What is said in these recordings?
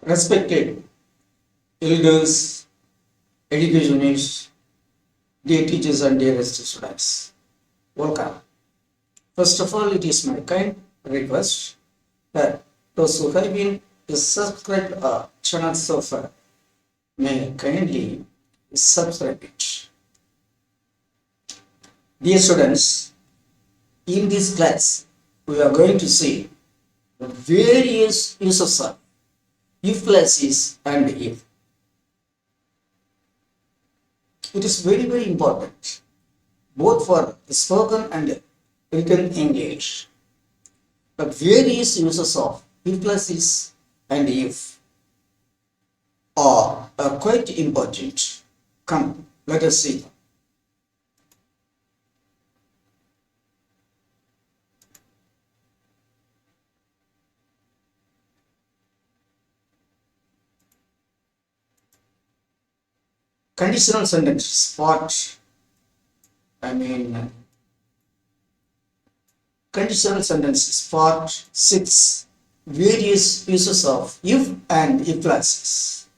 Respected elders, educationists, dear teachers and dearest students, welcome. First of all, it is my kind request that those who have been subscribed our channel so far may kindly subscribe it. Dear students, in this class, we are going to see the various uses of if classes and if. It is very important both for spoken and written English. But various uses of if classes and if are quite important. Come, let us see them. Conditional sentences part, conditional sentences part 6, various uses of if and if classes.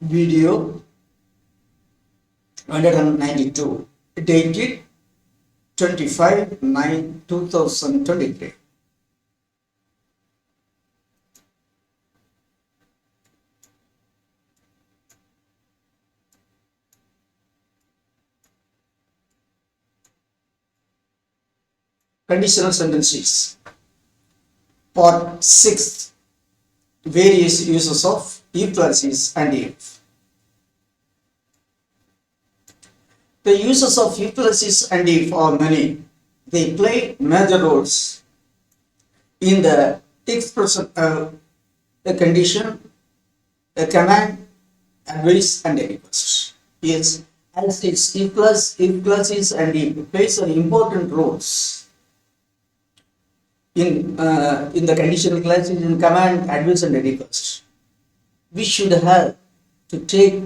Video 192 dated 25/9/2023. Conditional sentences part 6, various uses of if classes and if. The uses of if classes and if are many. They play major roles in the expression of a condition, a command, advice and a request. Yes, as its if classes and if plays an important roles in the conditional classes, in command, advice and request. We should have to take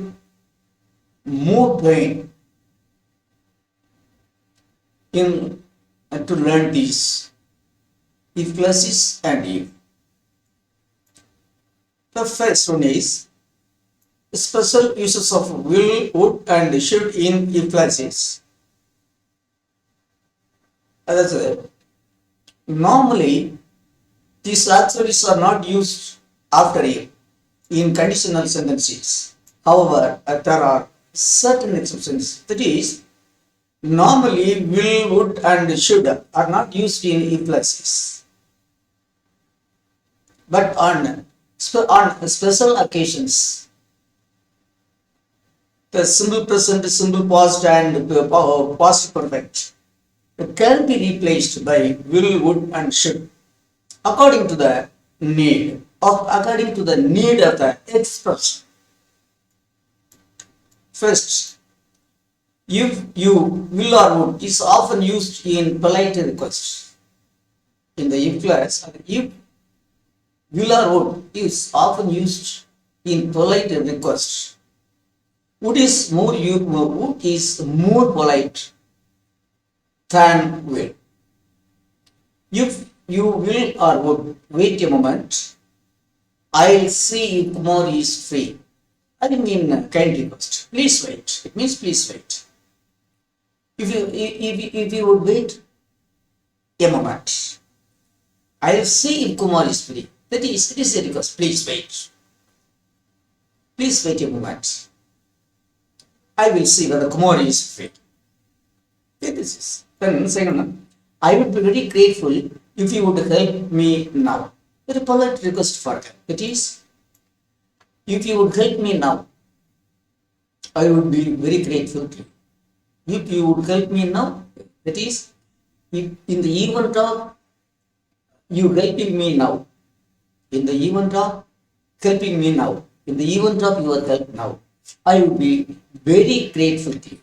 more pain in to learn these if classes and if. The first one is special uses of will, would and should in if classes. As normally, these auxiliaries are not used after if in conditional sentences. However, there are certain exceptions. That is, normally will, would and should are not used in if classes. But on special occasions, the simple present, simple past and past perfect can be replaced by will, would and should according to the need of the expression. First, if you will or would is often used in polite requests. In the if class, if will or would is often used in polite requests. Would is more polite than will. If you will or would wait a moment, I'll see if Kumar is free. I mean kind request. Please wait. It means please wait. If you would wait a moment, I'll see if Kumar is free. That is, it is a request. Please wait. Please wait a moment. I will see whether Kumar is free. Okay, this is. Then second one, I would be very grateful if you would help me now. Very polite request for them. That is, if you would help me now, I would be very grateful to you. If you would help me now, that is, if in the event of you helping me now, in the event of helping me now, in the event of your help now, I would be very grateful to you.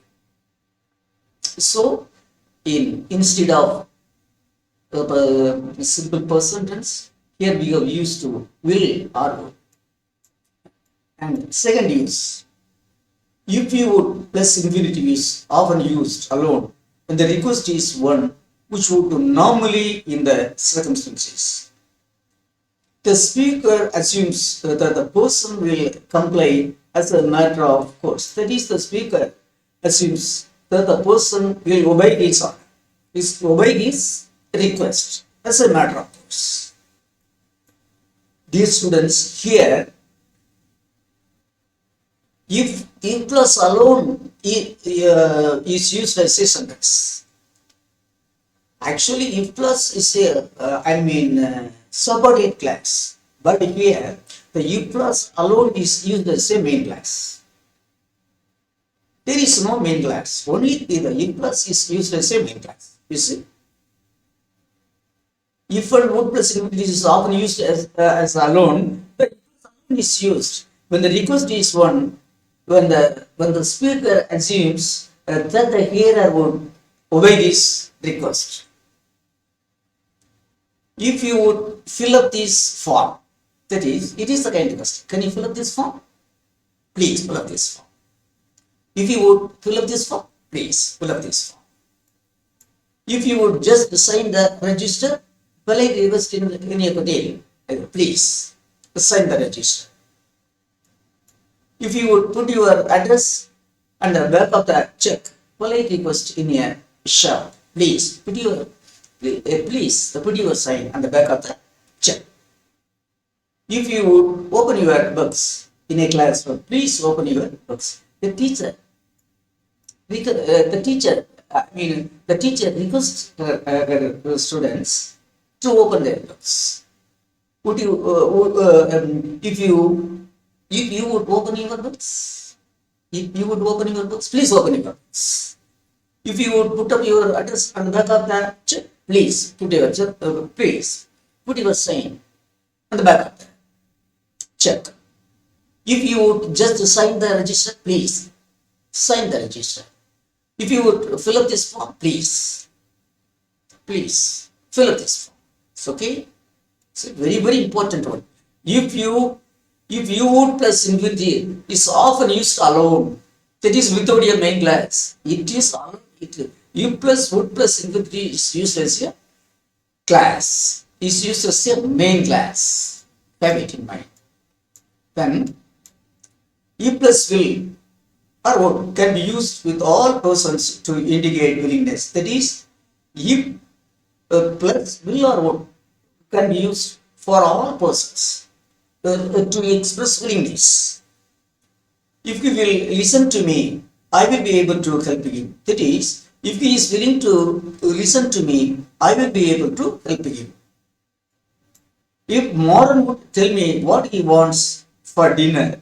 So, instead of simple past tense, here we have used to will or would. And second use, if you would plus infinitive is often used alone, and the request is one which would do normally in the circumstances. The speaker assumes that the person will comply as a matter of course. That is, the speaker assumes that the person will obey his order, obey his request as a matter of course. Dear students, here, if plus alone is used as a sentence. Actually, if plus is a subordinate class, but here the if plus alone is used as a main class. There is no main class. Only the if plus is used as a main class. You see, if and would plus this is often used as alone. The if plus alone is used when the request is one. When the speaker assumes that the hearer would obey this request. If you would fill up this form, that is, it is the kind of question. Can you fill up this form? Please fill up this form. If you would fill up this form, please fill up this form. If you would just sign the register, polite request in your quotation, please sign the register. If you would put your address and the back of the check, polite request in a shop, please put your sign on the back of the check. If you would open your books in a classroom, please open your books. The teacher requests her students to open their books. Would you, if you would open your books, please open your books. If you would put up your address on the back of the check, please put your sign on the back of the check. If you would just sign the register, please sign the register. If you would fill up this form, please fill up this form. It's okay. It's a very, very important one. If you would plus infinitive is often used alone, that is without a main class. It is alone. You plus would plus infinitive is used as a class, is used as a main class. Have it in mind. Then E plus will or would can be used with all persons to indicate willingness. That is, if plus will or would can be used for all persons to express willingness. If he will listen to me, I will be able to help him. That is, if he is willing to listen to me, I will be able to help him. If Moran would tell me what he wants for dinner,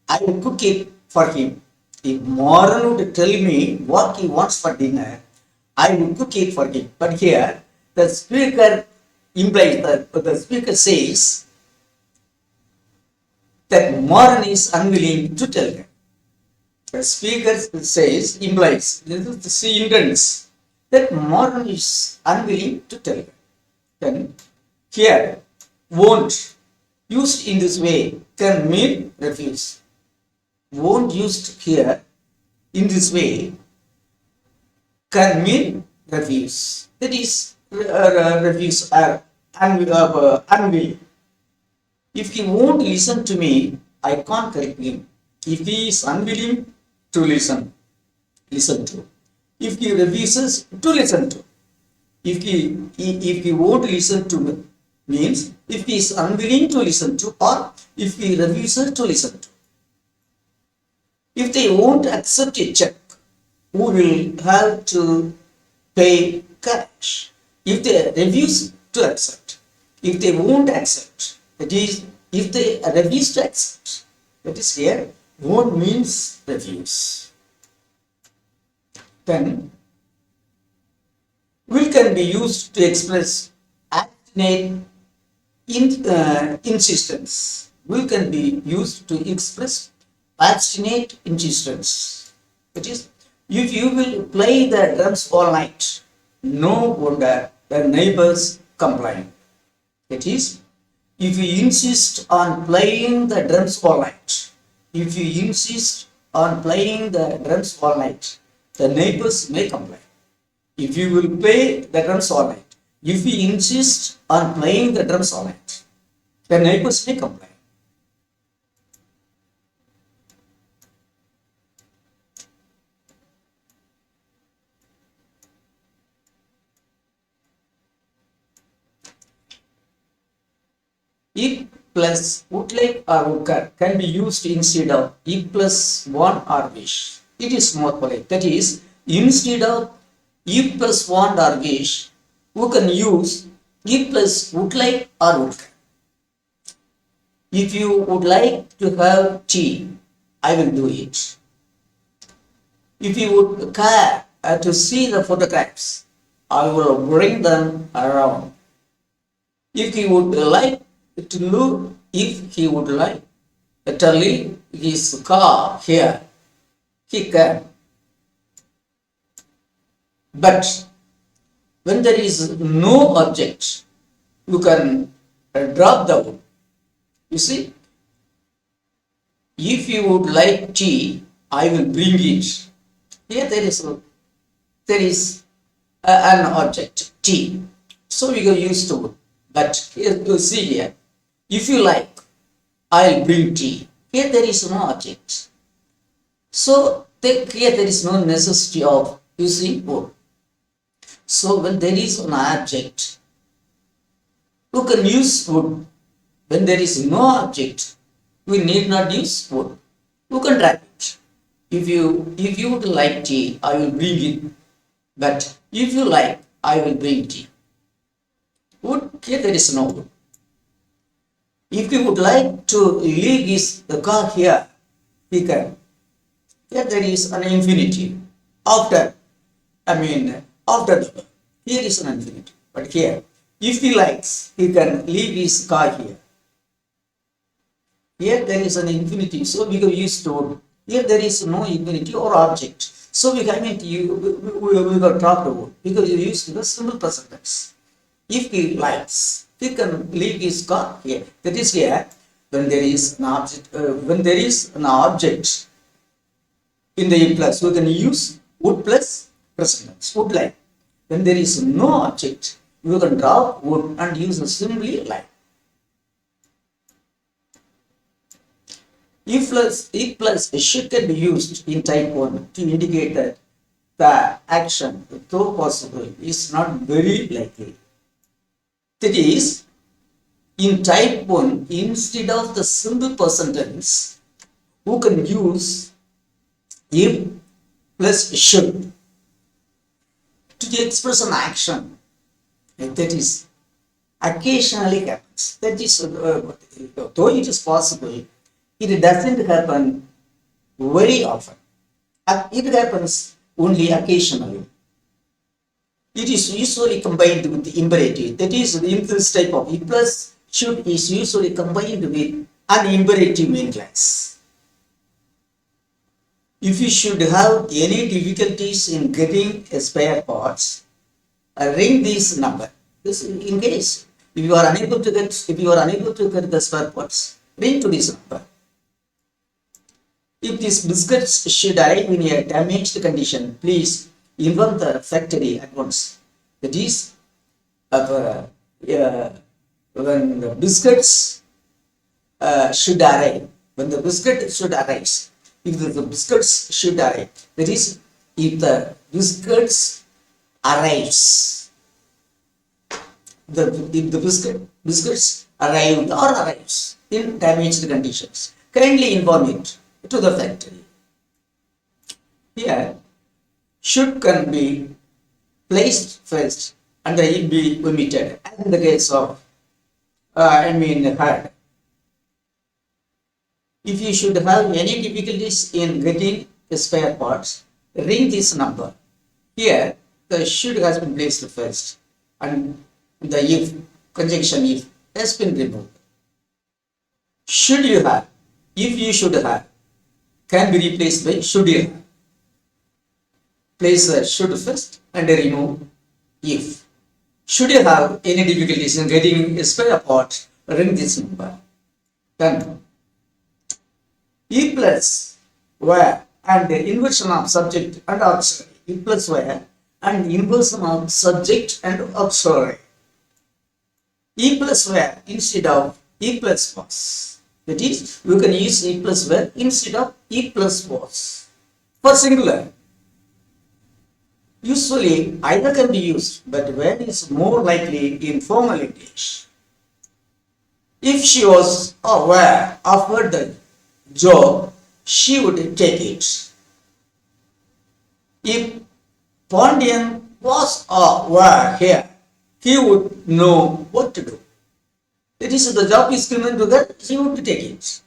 I will cook it for him. If Moran would tell me what he wants for dinner, I will cook it for him. But here, the speaker implies that the speaker says that Moran is unwilling to tell him. The speaker implies, she intends that Moran is unwilling to tell him. Then here, won't used in this way can mean refuse. Won't used here in this way can mean refuse. That is, refuse or unwilling. If he won't listen to me, I can't help him. If he is unwilling to listen to. If he refuses to listen to. If he won't listen to me, means if he is unwilling to listen to, or if he refuses to listen to. If they won't accept a check, who will have to pay cash? If they refuse to accept, if they won't accept, that is, if they refuse to accept, that is here, won't means refuse. Then, will can be used to express obstinate insistence. Will can be used to express obstinate insistence. That is, if you will play the drums all night, no wonder the neighbors complain. That is, if you insist on playing the drums all night, if you insist on playing the drums all night, the neighbors may complain. If you will play the drums all night, if you insist on playing the drums all night, The neighbors may complain. If plus would like or would can be used instead of if plus want or wish. It is more polite. That is, instead of if plus want or wish, we can use if plus would like or would can. If you would like to have tea, I will do it. If you would care to see the photographs, I will bring them around. If he would like to look, if he would like to leave his car here, he can. But when there is no object, you can drop the wood. You see, if you would like tea, I will bring it. Here there is an object, tea. So we go use the wood. But here you see here, if you like, I'll bring tea. Here there is no object. So here there is no necessity of using wood. So when there is an object, you can use wood. When there is no object, we need not use wood. You can drag it. If you would like tea, I will bring it. But if you like, I will bring tea. Wood, here there is no wood. If you would like to leave the car here, he can. Here there is an infinity. After the here is an infinity. But here, if he likes, he can leave his car here. Here there is an infinity, so we can use the wood. Here there is no infinity or object. So we got talk the wood because you use the simple present tense. If he likes, he can leave his car here. That is here when there is an object. When there is an object in the plus, we can use would plus present tense. Would like. When there is no object, we can drop would and use simply like. If plus should can be used in type 1 to indicate that the action, though possible, is not very likely. That is, in type 1, instead of the simple present tense, who can use if plus should to express an action that is occasionally happens. That is, though it is possible, it doesn't happen very often. It happens only occasionally. It is usually combined with the imperative. That is, in this type of if plus should is usually combined with an imperative main class. If you should have any difficulties in getting a spare parts, ring this number. This in case if you are unable to get the spare parts, ring to this number. If these biscuits should arrive in a damaged condition, please inform the factory at once. That is, when the biscuits should arrive, when the biscuit should arise, if the biscuits should arrive, that is, if the biscuits arrives, if the biscuits arrived or arrives in damaged conditions, kindly inform it to the factory. Here, should can be placed first and it be omitted, as in the case of had. If you should have any difficulties in getting spare parts, ring this number. Here, the should has been placed first and the if, conjunction if, has been removed. Should you have, if you should have, can be replaced by should you have. Place the should first and remove if. Should you have any difficulties in getting a spare part, ring this number. Then, if plus where and the inversion of subject and auxiliary. If plus where and inversion of subject and auxiliary. If plus where instead of if plus was. That is, you can use if plus were instead of if plus was. For singular, usually either can be used, but where is more likely in formal English. If she was aware offered the job, she would take it. If Pondian was aware here, he would know what to do. That is, if the job is given to her, she would take it.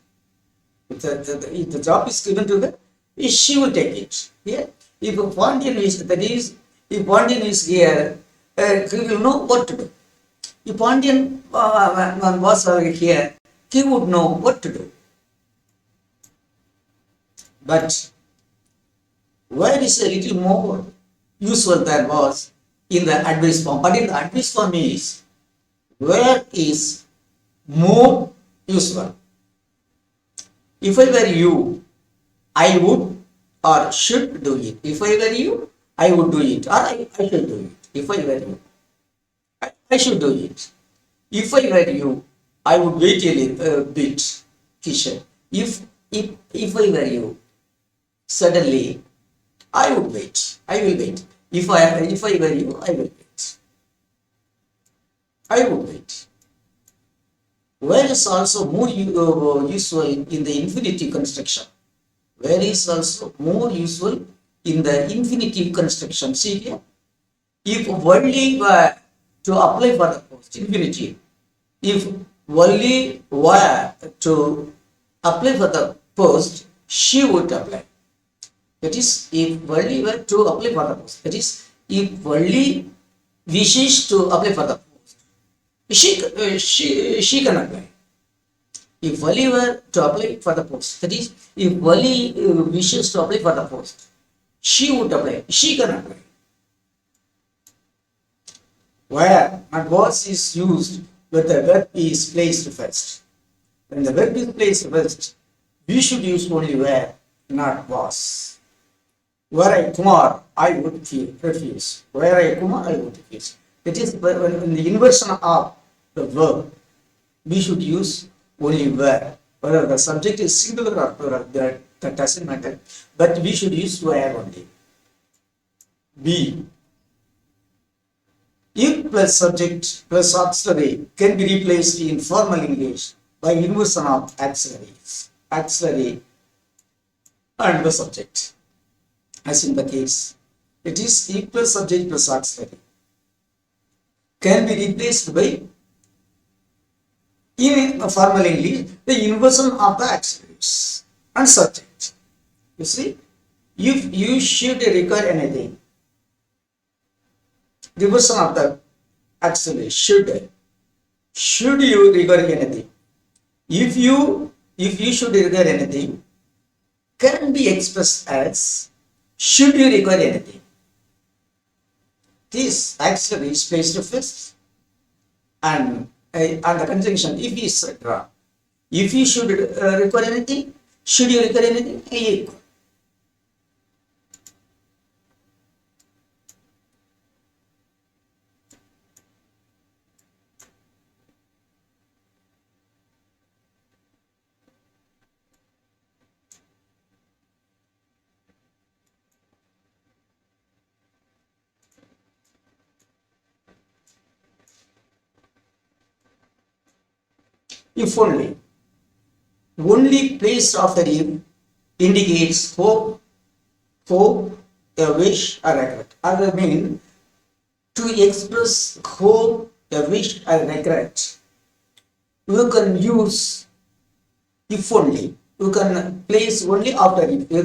If the job is given to her, she will take it. Yeah? If Pondian is, that is, if Pondian is here, he will know what to do. If Pondian was here, he would know what to do. But where is a little more usual than was in the adverse form. But in the adverse form is where is more usual. If I were you, I would or should do it. If I were you, I would do it or I should do it. If I were you, I should do it. If I were you, I would wait a little bit, Kishan. If I were you, suddenly I would wait. I will wait. If I were you, I will wait. I would wait. Where is also more useful in the infinitive construction. Where is also more useful in the infinitive construction. See here. If only were to apply for the post, infinitive. If only were to apply for the post, she would apply. That is, if Wali were to apply for the post. That is, if Wali wishes to apply for the post, she can apply. If Wali were to apply for the post, that is, if Wali wishes to apply for the post, she would apply. She can apply. Where and was is used when the verb is placed first. When the verb is placed first, we should use only where, not was. Were I Kumar, I would refuse. Were I Kumar, I would refuse. It is when in the inversion of the verb, we should use only were. Whether the subject is singular or plural, that doesn't matter. But we should use were only. B. If plus subject plus auxiliary can be replaced in formal English by inversion of auxiliaries, auxiliary and the subject. As in the case, it is if plus subject plus auxiliary can be replaced by, in a formal English, the inversion of the auxiliaries and subject. You see, if you should require anything, reversion of the auxiliary should you require anything. If you should require anything, can be expressed as should you require anything. This auxiliary is placed first and the conjunction if is etc. If you should require anything, should you require anything, equal. If only. Only place after if indicates hope, a wish, or regret. Other mean to express hope, a wish, or regret. You can use if only. You can place only after if. You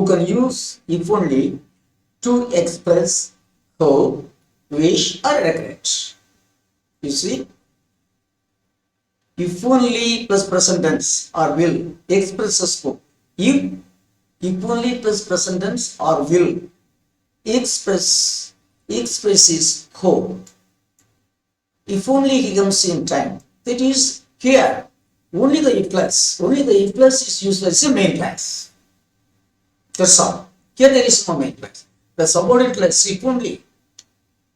can use if only to express hope, wish, or regret. You see? If only plus present tense or will expresses hope. If only plus present tense or will expresses hope. If only he comes in time. That is here. Only the if plus. Only the if plus is used as a main class. That's all. Here there is no main class. The subordinate class if only.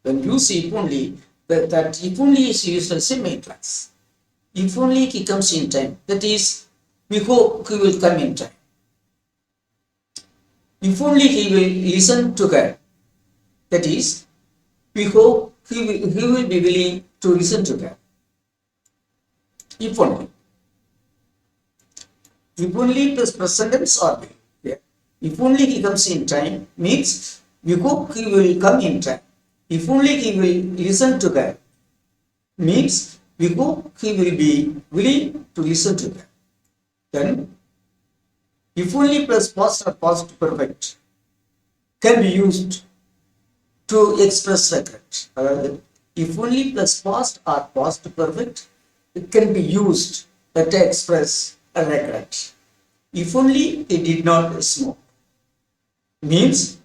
When you see if only, that if only is used as a main class. If only he comes in time. That is, we hope he will come in time. If only he will listen to her. That is, we hope he will be willing to listen to her. If only. If only plus present tense or will. Yeah. If only he comes in time means we hope he will come in time. If only he will listen to her means we hope he will be willing to listen to her. Then, if only plus past or past perfect can be used to express regret. If only plus past or past perfect it can be used to express a regret. If only he did not smoke means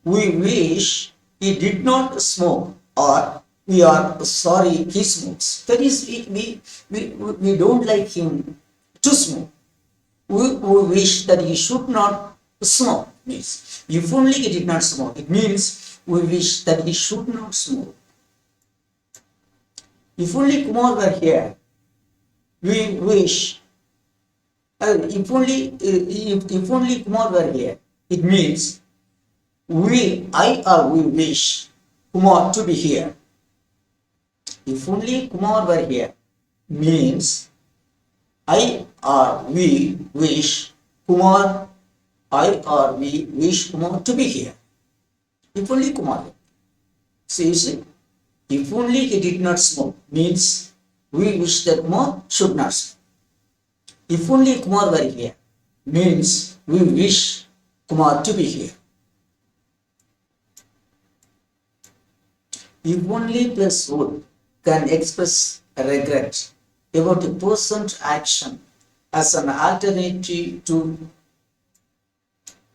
we wish he did not smoke or we are sorry he smokes. That is, we don't like him to smoke. We wish that he should not smoke. Means if only he did not smoke, it means we wish that he should not smoke. If only Kumar were here, we wish. If only Kumar were here, it means we wish Kumar to be here. If only Kumar were here means we wish Kumar to be here. If only Kumar. See, if only he did not smoke means we wish that Kumar should not smoke. If only Kumar were here means we wish Kumar to be here. If only plus would can express regret about a person's action as an alternative to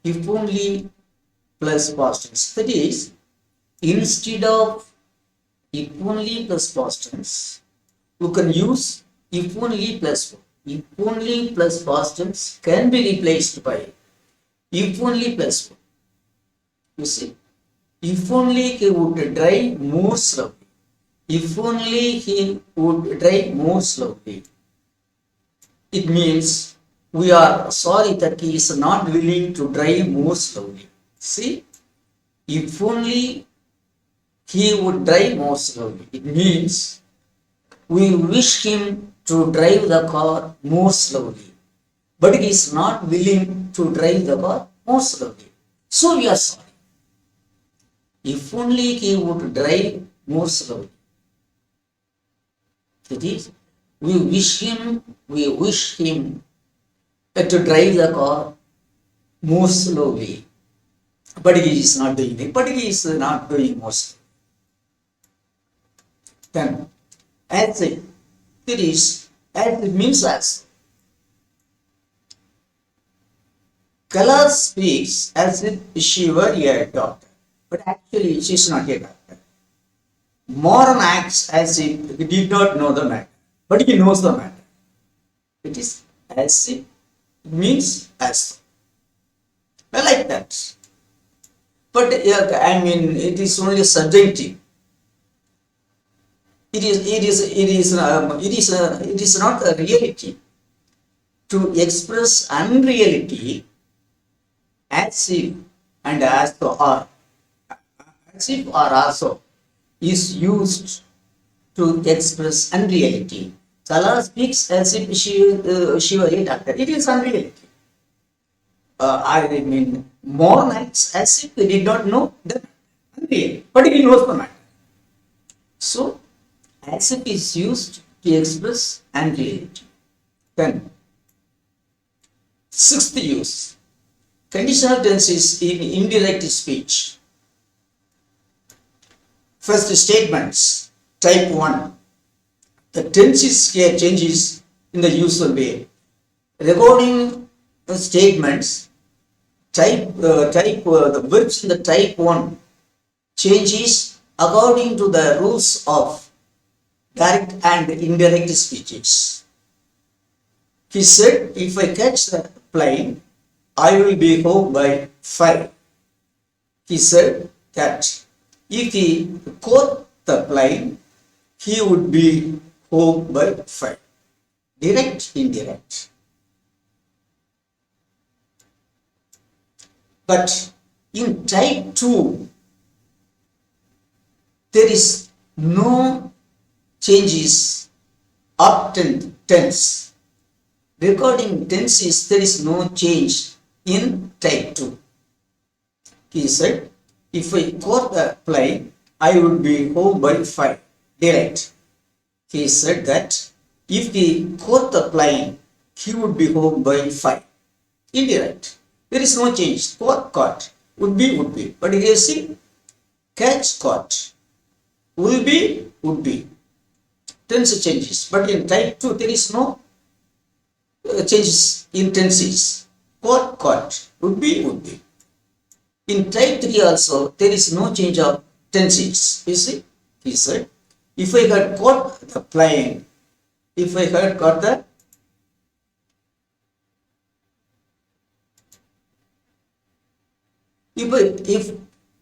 if only plus past tense. That is, instead of if only plus past tense, you can use if only plus would. If only plus past tense can be replaced by if only plus would. You see, if only he would drive more slowly. If only he would drive more slowly. It means we are sorry that he is not willing to drive more slowly. See, if only he would drive more slowly. It means we wish him to drive the car more slowly, but he is not willing to drive the car more slowly. So we are sorry. If only he would drive more slowly. That is, we wish him to drive the car more slowly, but he is not doing it. But he is not doing more slowly. Then, as it means as. Kala speaks as if she were a doctor, but actually she is not a doctor. Moran acts as if he did not know the matter, but he knows the matter. It is as if, it means as. I like that. But it is only subjective. It is not a reality. To express unreality as if and as though or as if or also is used to express unreality. Kala speaks as if she were a doctor. It is unreality. More acts as if he did not know the unreal, but he knows the matter. So, as if is used to express unreality. Then, sixth use. Conditional tenses in indirect speech. First, statements. Type 1. The tenses here changes in the usual way. Regarding the statements, the verbs in the type 1 changes according to the rules of direct and indirect speeches. He said, if I catch the plane, I will be home by 5. He said that if he caught the plane, he would be home by 5. direct, indirect. But in type 2, there is no changes of tense. Recording tenses, there is no change in type 2. He said, if I caught the plane, I would be home by 5. Direct. He said that if he caught the plane, he would be home by 5. Indirect. There is no change. Caught. Would be. But you see, catch, caught. Will be, would be. Tense changes. But in type 2, there is no changes in tenses. Caught. Would be. In type 3 also, there is no change of tenses. You see, he said, if I had caught the plane, if I had got the if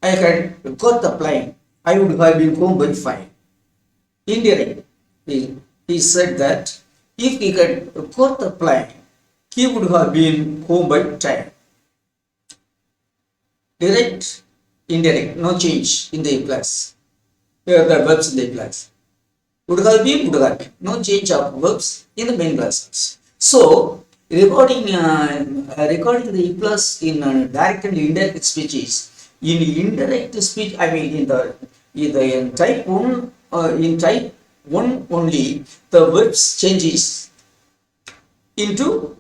I had got the plane, I would have been home by 5. Indirect. He said that if he had caught the plane, he would have been home by 10. Direct, indirect, no change in the plus. Here the verbs in the plus. Would have been, no change of verbs in the main classes. So, recording the plus in direct and indirect speeches. In indirect speech, I mean in type 1, in type 1 only, the verbs changes into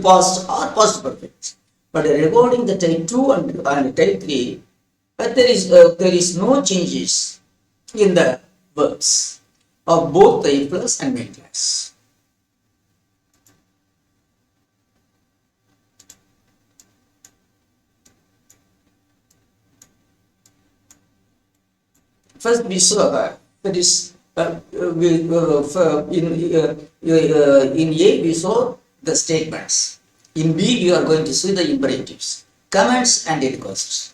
past or past perfect. But regarding the type 2 and type 3, there is no changes in the verbs of both the plus and main class. First we saw that is in A we saw the statements. In B, we are going to see the imperatives, commands and requests.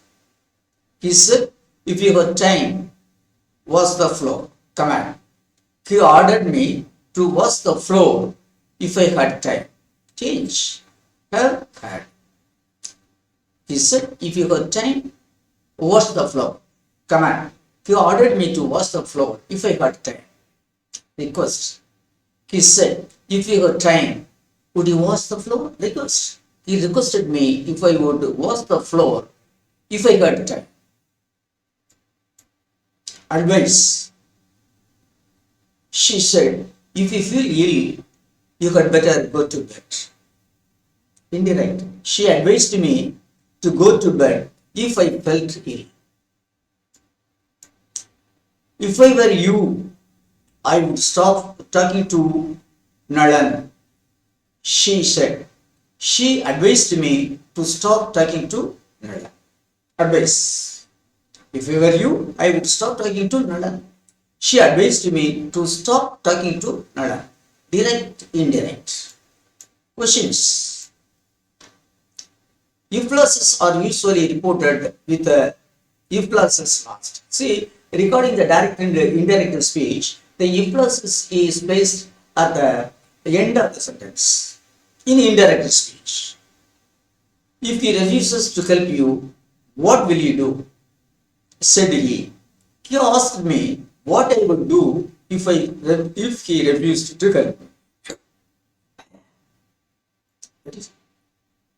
He said, if you have time, wash the floor. Command. He ordered me to wash the floor if I had time. Change. Have, had. He said, if you have time, wash the floor. Command. He ordered me to wash the floor if I had time. Request. He said, if you have time, would you wash the floor? Request. He requested me if I would wash the floor if I got time. Advice. She said, if you feel ill, you had better go to bed. Indirect. She advised me to go to bed if I felt ill. If I were you, I would stop talking to Nalan. She said, she advised me to stop talking to Nalan. Advice. If I were you, I would stop talking to Nalan. She advised me to stop talking to Nalan. Direct, indirect. Questions. If clauses are usually reported with the if clauses last. See, regarding the direct and indirect speech, the if clause is placed at the end of the sentence. In indirect speech, if he refuses to help you, what will you do? Said he. He asked me what I would do if he refused to help me. That is,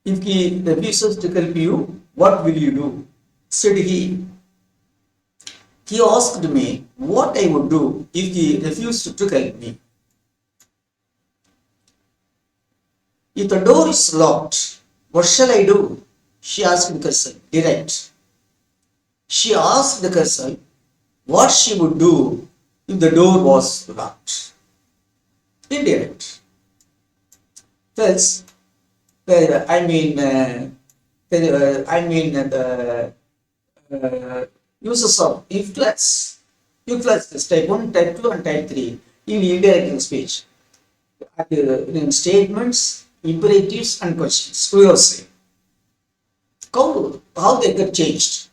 if he refuses to help you, what will you do? Said he. He asked me what I would do if he refused to help me. If the door is locked, what shall I do? She asked the Karsal. Direct. She asked the Karsal what she would do if the door was locked. Indirect. Thus, the uses of if clause. If clause is type 1, type 2 and type 3 in indirect speech. In statements, imperatives and questions. We will say how they get changed,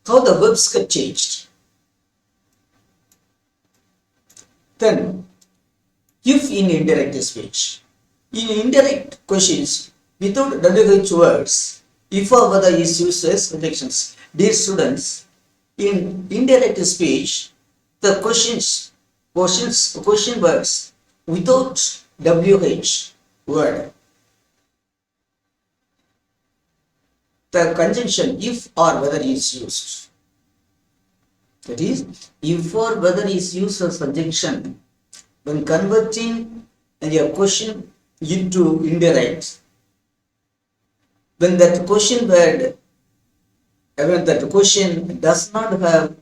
how the verbs get changed. Then If in indirect speech. In indirect questions, without WH words, if or whether is used as conjunctions. Dear students, in indirect speech, the question words without WH word, the conjunction if or whether is used. That is, if or whether is used as conjunction when converting a question into indirect. When that question word, when that question does not have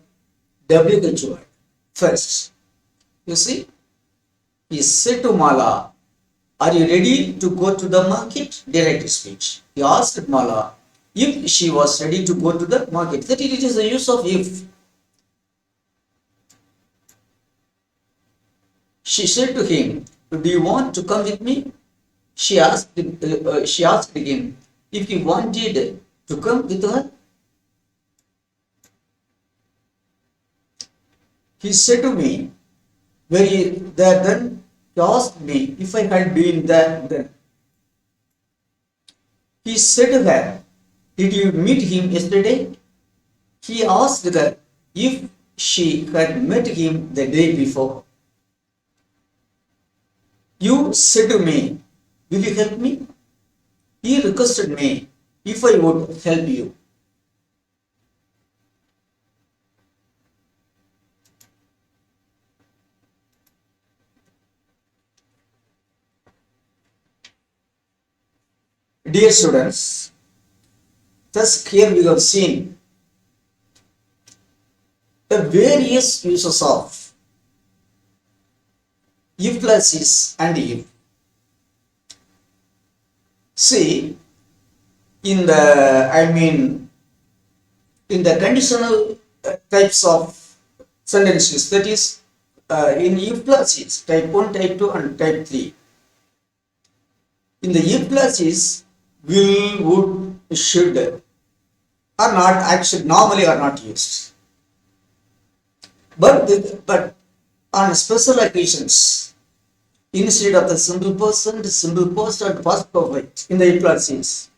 WH word first. You see, he said to Mala, are you ready to go to the market? Direct speech. He asked Mala if she was ready to go to the market. That it is the use of if. She said to him, do you want to come with me? She asked him if he wanted to come with her. He said to me, were you there then? He asked me if I had been there then. He said to her, did you meet him yesterday? He asked her if she had met him the day before. You said to me, will you help me? He requested me if I would help you. Dear students, thus here we have seen the various uses of if plus is and if. See, in the conditional types of sentences, that is, in if plus is type 1, type 2 and type 3. In the if plus is, will, would, should are not actually normally are not used. But on special occasions, instead of the simple person, simple past and past perfect in the if plus is,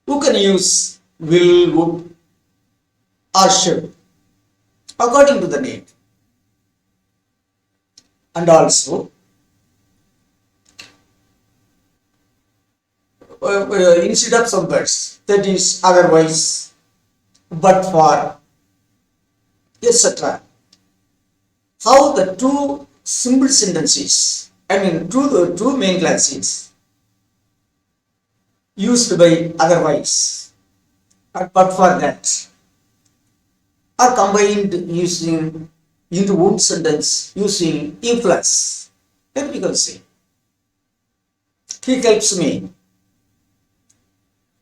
who can use will, would or should according to the need. And also instead of some words, that is otherwise, but for, etc. How the two simple sentences, the two main classes used by otherwise but for that are combined using into one sentence using if plus. Then we can say, he helps me,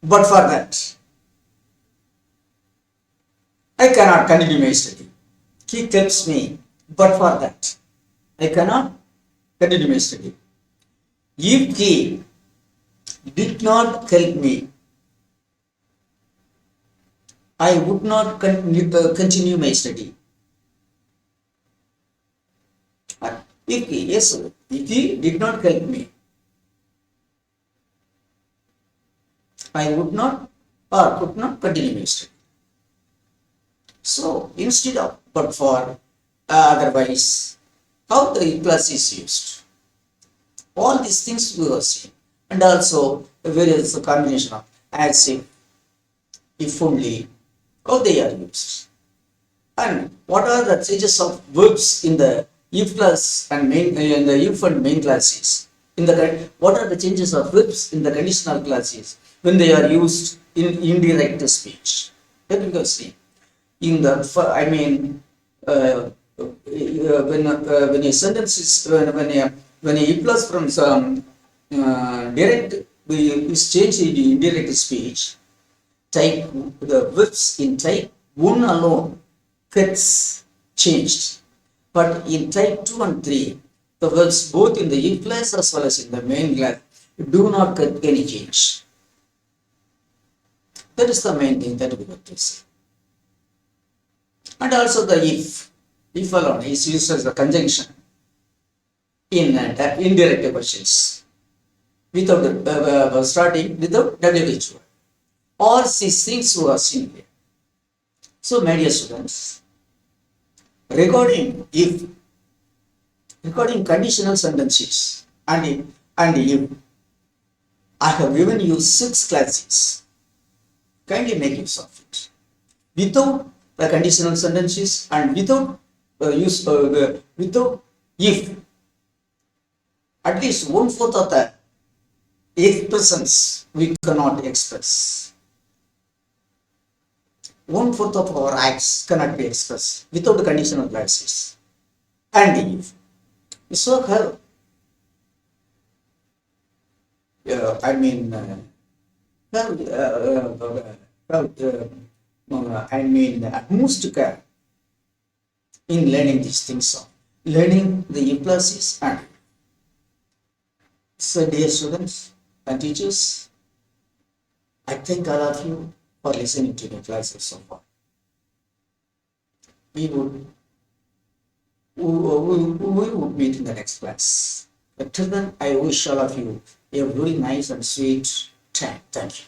but for that I cannot continue my study. He helps me, but for that I cannot continue my study. If he did not help me, I would not continue my study. If he did not help me, I would not or could not continue my study. So instead of but for, otherwise, how the if plus is used. All these things we have seen, and also various combination of as if only, how they are used, and what are the changes of verbs in the if plus and main in the if and main classes. What are the changes of verbs in the conditional classes when they are used in indirect speech? Let me go see. In the when a sentence is when a if plus from some direct is changed into indirect speech, type the verbs in type 1 alone gets changed, but in type 2 and 3 the verbs both in the if plus as well as in the main class do not get any change. That is the main thing that we have to say. And also the if alone is used as a conjunction. in indirect questions without starting without WH word or she sings who are singing. So, my dear students, regarding conditional sentences and if I have given you 6 classes, kindly make use of it. Without the conditional sentences and without if, at least 1/4 of the expressions we cannot express. 1/4 of our acts cannot be expressed without the conditional classes. And if so her I mean I mean utmost care in learning these things of learning the impulses. And so, dear students and teachers, I thank all of you for listening to the classes so far. We would we would meet in the next class. But till then, I wish all of you a very nice and sweet time. Thank you.